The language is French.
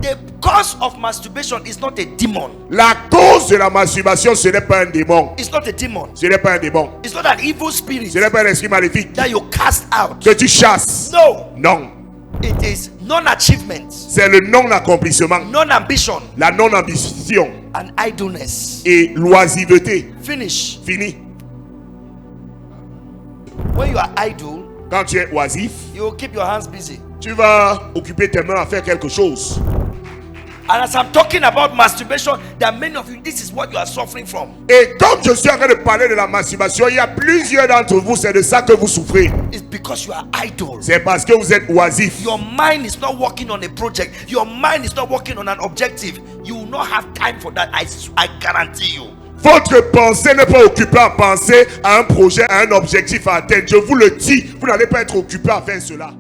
The cause of masturbation is not a demon. La cause de la masturbation, ce n'est pas un démon. It's not a demon. Ce n'est pas un démon. It's not an evil spirit Ce n'est pas un esprit maléfique that you cast out. que tu chasses. No. Non. It is non-achievement, C'est le non-accomplissement, non-ambition, la non-ambition and idleness. et l'oisiveté. Finish. Fini. When you are idle, Quand tu es oisif, you will keep your hands busy. tu vas occuper tes mains à faire quelque chose. And as I'm talking about masturbation, there are many of you, this is what you are suffering from. Et comme je suis en train de parler de la masturbation, il y a plusieurs d'entre vous, c'est de ça que vous souffrez. It's because you are idle. C'est parce que vous êtes oisif. Your mind is not working on a project. Your mind is not working on an objective. You will not have time for that. I guarantee you. Votre pensée n'est pas occupée à penser à un projet, à un objectif à atteindre. Je vous le dis, vous n'allez pas être occupé à faire cela.